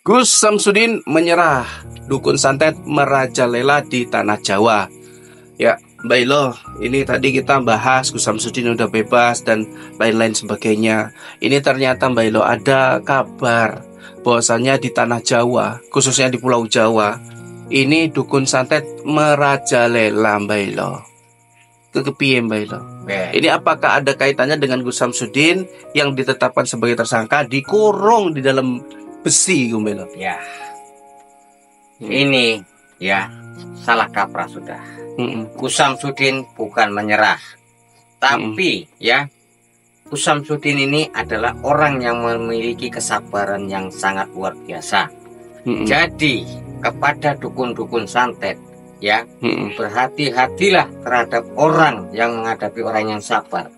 Gus Samsudin menyerah, dukun santet merajalela di tanah Jawa. Ya, Mbak Ilo, ini tadi kita bahas Gus Samsudin udah bebas dan lain-lain sebagainya. Ini ternyata Mbak Ilo ada kabar bahwasannya di tanah Jawa, khususnya di Pulau Jawa, ini dukun santet merajalela Mbak Ilo. Kepiye Mbak Ilo? Ini apakah ada kaitannya dengan Gus Samsudin yang ditetapkan sebagai tersangka dikurung di dalam besi, Mbak Ilo? Ya, ini ya salah kaprah sudah. Gus Samsudin bukan menyerah, tapi ya Gus Samsudin ini adalah orang yang memiliki kesabaran yang sangat luar biasa. Jadi kepada dukun-dukun santet ya, berhati-hatilah terhadap orang yang menghadapi orang yang sabar.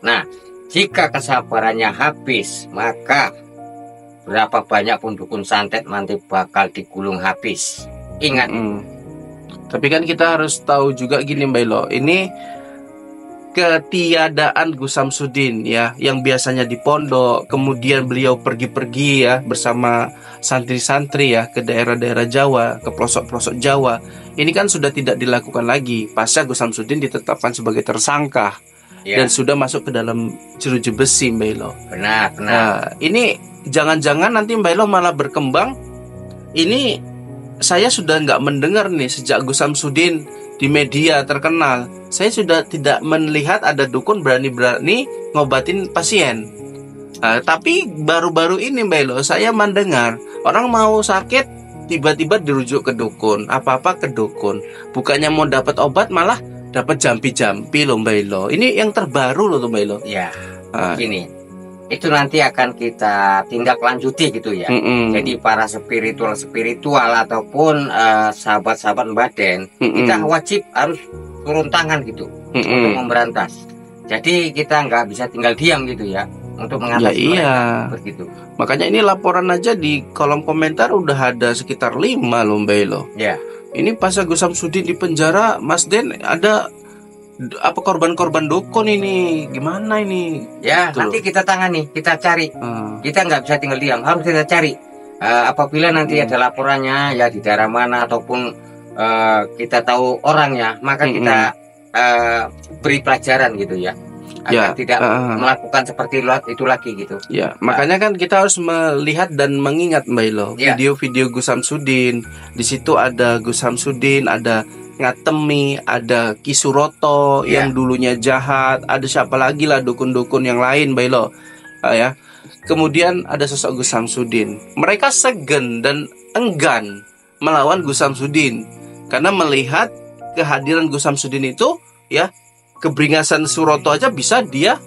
Nah, jika kesabarannya habis, maka berapa banyak pun dukun santet nanti bakal digulung habis. Ingat. Tapi kan kita harus tahu juga gini Mbak Ilo, ini ketiadaan Gus Samsudin ya, yang biasanya di pondok, kemudian beliau pergi-pergi ya bersama santri-santri ya ke daerah-daerah Jawa, ke pelosok-pelosok Jawa. Ini kan sudah tidak dilakukan lagi pasca Gus Samsudin ditetapkan sebagai tersangka dan sudah masuk ke dalam jeruji besi Mbak Ilo. Benar. Nah, ini jangan-jangan nanti Mbak Ilo malah berkembang. Ini saya sudah nggak mendengar nih sejak Gus Samsudin di media terkenal. Saya sudah tidak melihat ada dukun berani-berani ngobatin pasien. Tapi baru-baru ini Mbak Ilo saya mendengar orang mau sakit tiba-tiba dirujuk ke dukun, apa-apa ke dukun. Bukannya mau dapat obat malah dapat jampi-jampi loh Mbak Ilo. Ini yang terbaru loh Mbak Ilo. Ya, gini. Itu nanti akan kita tindak lanjuti gitu ya. Jadi para spiritual ataupun sahabat-sahabat Mbak Den, kita wajib harus turun tangan gitu untuk memberantas. Jadi kita nggak bisa tinggal diam gitu ya untuk mengatasi mereka begitu. Makanya ini laporan aja di kolom komentar udah ada sekitar 5 loh Mbak Ilo. Ya. Ini pas Gus Samsudin di penjara, Mas Den, ada apa korban-korban dukun ini, gimana ini? Ya, nanti kita tangani, kita cari. Kita nggak bisa tinggal diam, harus kita cari. Apabila nanti ada laporannya ya di daerah mana ataupun kita tahu orangnya, maka kita beri pelajaran gitu ya, agar tidak melakukan seperti itu lagi gitu. Ya, makanya kan kita harus melihat dan mengingat Mbak Ilo, video-video Gus Samsudin. Di situ ada Gus Samsudin, ada Ngatemi, ada Ki Suroto yang dulunya jahat, ada siapa lagi lah dukun-dukun yang lain Mbak Ilo, ya. Kemudian ada sosok Gus Samsudin. Mereka segan dan enggan melawan Gus Samsudin karena melihat kehadiran Gus Samsudin itu ya, keberingasan Suroto aja bisa dia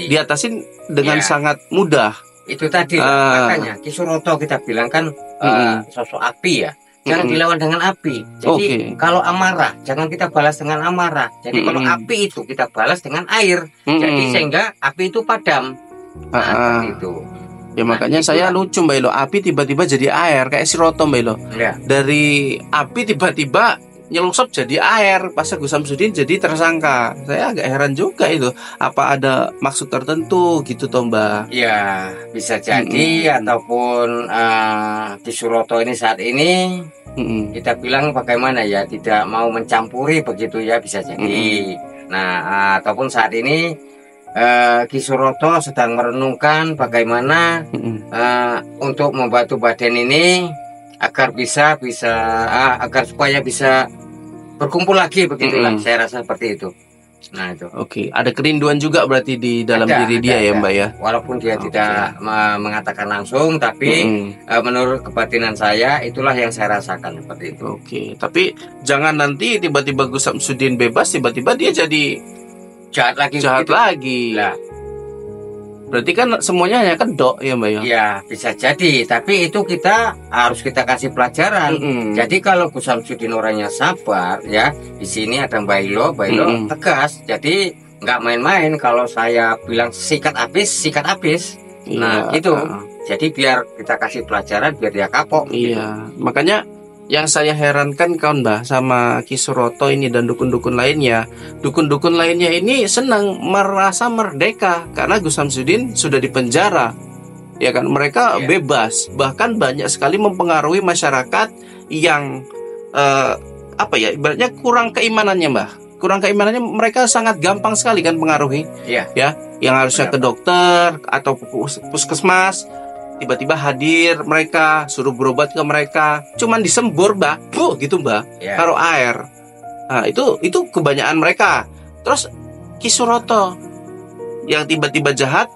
diatasin dengan sangat mudah. Itu tadi makanya Ki Suroto kita bilang kan sosok api ya. Jangan dilawan dengan api. Jadi kalau amarah, jangan kita balas dengan amarah. Jadi kalau api itu kita balas dengan air. Jadi sehingga api itu padam. Itu. Ya makanya saya lucu Mbak Ilo, api tiba-tiba jadi air kayak Suroto Mbak Ilo. Dari api tiba-tiba nyelusup jadi air, pas Gus Samsudin jadi tersangka. Saya agak heran juga itu. Apa ada maksud tertentu gitu toh Mbak? Ya bisa jadi ataupun di Suroto ini saat ini kita bilang bagaimana ya, tidak mau mencampuri begitu ya, bisa jadi. Nah ataupun saat ini Ki Suroto sedang merenungkan bagaimana untuk membantu badan ini agar agar supaya bisa berkumpul lagi begitulah. Saya rasa seperti itu. Nah itu. Ada kerinduan juga berarti di dalam diri dia ya Mbak ya. Walaupun dia tidak mengatakan langsung, tapi menurut kebatinan saya itulah yang saya rasakan seperti itu. Tapi jangan nanti tiba-tiba Gus Samsudin bebas, tiba-tiba dia jadi jahat lagi. Lah. Berarti kan semuanya hanya kedok ya Mbak ya? Ya bisa jadi, tapi itu kita harus kita kasih pelajaran. Jadi kalau Gus Samsudin orangnya sabar ya, di sini ada Mbak Ilo tegas. Jadi nggak main-main. Kalau saya bilang sikat habis. Nah gitu. Jadi biar kita kasih pelajaran, biar dia kapok. Makanya yang saya herankan kawan Mbak sama Ki Suroto ini dan dukun-dukun lainnya ini senang merasa merdeka karena Gus Samsudin sudah dipenjara. ya kan? Mereka bebas, bahkan banyak sekali mempengaruhi masyarakat yang apa ya, ibaratnya kurang keimanannya, Mbah. Kurang keimanannya, mereka sangat gampang sekali kan pengaruhi. Ya, yang harusnya ke dokter atau puskesmas, tiba-tiba hadir mereka, suruh berobat ke mereka, cuman disembur, Mbak, gitu, Mbak, taruh air. Nah, itu kebanyakan mereka. Terus Kisuroto yang tiba-tiba jahat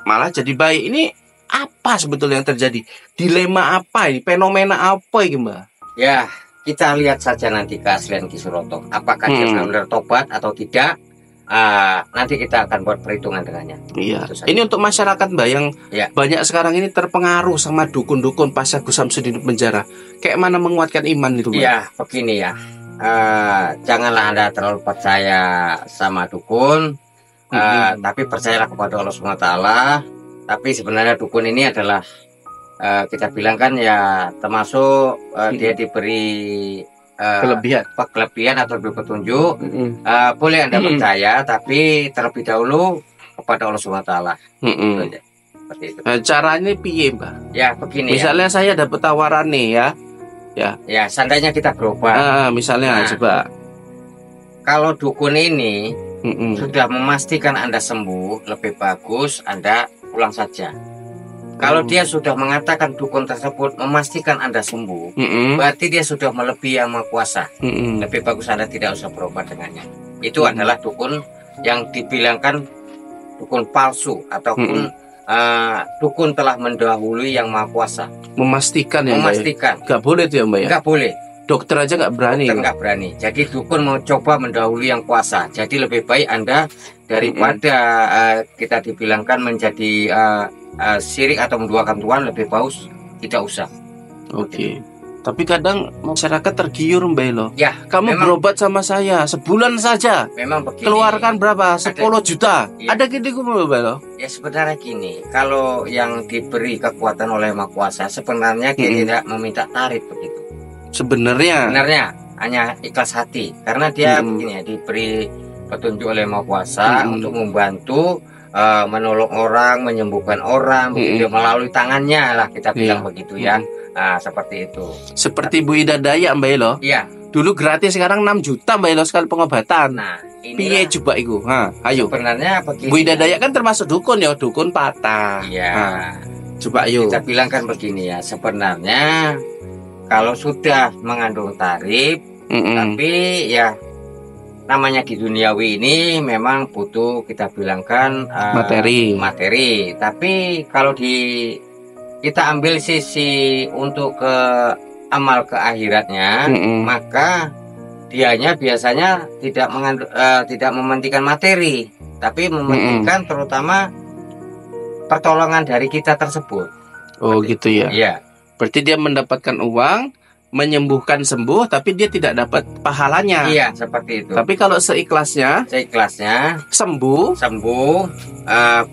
malah jadi baik. Ini apa sebetulnya yang terjadi? Dilema apa ini? Fenomena apa ini, Mbak? Ya, kita lihat saja nanti keaslian Kisuroto. Apakah dia benar-benar tobat atau tidak? Nanti kita akan buat perhitungan dengannya. Iya. Ini untuk masyarakat, Mbak, yang banyak sekarang ini terpengaruh sama dukun-dukun pasca Gus Samsudin di penjara. Kayak mana menguatkan iman itu, Mbak? Ya, begini ya. Janganlah Anda terlalu percaya sama dukun, tapi percayalah kepada Allah SWT. Tapi sebenarnya dukun ini adalah kita bilang kan ya, termasuk dia diberi kelebihan atau petunjuk. Boleh Anda percaya, tapi terlebih dahulu kepada Allah SWT. Seperti itu. Caranya piye, Mbak? Ya begini. Misalnya saya dapat tawaran nih ya seandainya kita berobat. Misalnya coba. Kalau dukun ini sudah memastikan Anda sembuh, lebih bagus Anda pulang saja. Kalau dia sudah mengatakan dukun tersebut memastikan Anda sembuh, berarti dia sudah melebihi Yang Maha Kuasa. Lebih bagus Anda tidak usah berobat dengannya. Itu adalah dukun yang dibilangkan dukun palsu ataupun dukun telah mendahului Yang Maha Kuasa. Memastikan ya, memastikan. Gak boleh tuh ya, Mbak ya? Gak boleh. Dokter aja gak berani. Dokter gak berani. Jadi dukun mau coba mendahului Yang Kuasa. Jadi lebih baik Anda daripada kita dibilangkan menjadi syirik atau menduakan Tuhan, lebih bagus tidak usah. Oke. Tapi kadang masyarakat tergiur, Mbak Elo. Ya, kamu berobat sama saya sebulan saja. Memang begini. Keluarkan berapa? 10 juta. Ada gitu, Mbak Elo? Ya sebenarnya gini, kalau yang diberi kekuatan oleh Maha Kuasa sebenarnya dia tidak meminta tarif begitu. Sebenarnya hanya ikhlas hati, karena dia begini ya, diberi petunjuk oleh Maha Kuasa untuk membantu menolong orang, menyembuhkan orang, begitu melalui tangannya lah kita bilang begitu ya. Nah, seperti itu. Seperti Bu Ida Dayak, Mbak Elo. Iya. Dulu gratis, sekarang 6 juta Mbak Elo sekali pengobatan. Nah, piye coba itu? Ayo. Sebenarnya begini. Bu Ida Dayak kan termasuk dukun ya, dukun patah. Iya. Coba ayo. Kita bilang kan begini ya, sebenarnya kalau sudah mengandung tarif, tapi ya namanya di duniawi ini memang butuh kita bilangkan materi. Tapi kalau kita ambil sisi untuk ke amal ke akhiratnya, maka dianya biasanya tidak mementingkan materi, tapi mementingkan terutama pertolongan dari kita tersebut. Oh gitu ya. Iya. Berarti dia mendapatkan uang, menyembuhkan sembuh, tapi dia tidak dapat pahalanya. Iya, seperti itu. Tapi kalau seikhlasnya sembuh,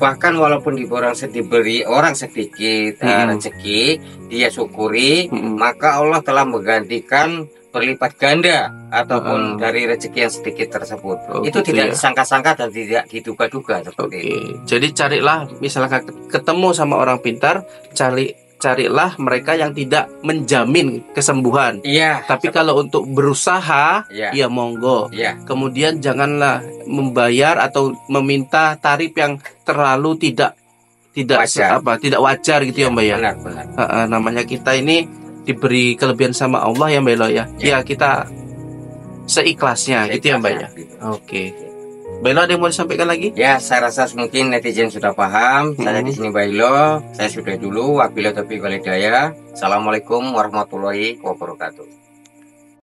bahkan walaupun diberi orang sedikit rezeki, dia syukuri, maka Allah telah menggantikan berlipat ganda ataupun dari rezeki yang sedikit tersebut. Itu gitu tidak disangka-sangka dan tidak diduga-duga seperti itu. Jadi carilah, misalnya ketemu sama orang pintar, carilah mereka yang tidak menjamin kesembuhan. Iya. Tapi kalau untuk berusaha, ya monggo. Kemudian janganlah membayar atau meminta tarif yang terlalu tidak wajar gitu ya, Mbak ya. Benar. Namanya kita ini diberi kelebihan sama Allah ya, Mbak Elo ya. Ya kita seikhlasnya gitu ya, Mbak ya. Oke. Bailo, ada yang mau disampaikan lagi? Ya, saya rasa mungkin netizen sudah paham. Saya di sini Bailo. Saya sudah dulu. Wabillahi taufiq wal hidayah. Assalamualaikum warahmatullahi wabarakatuh.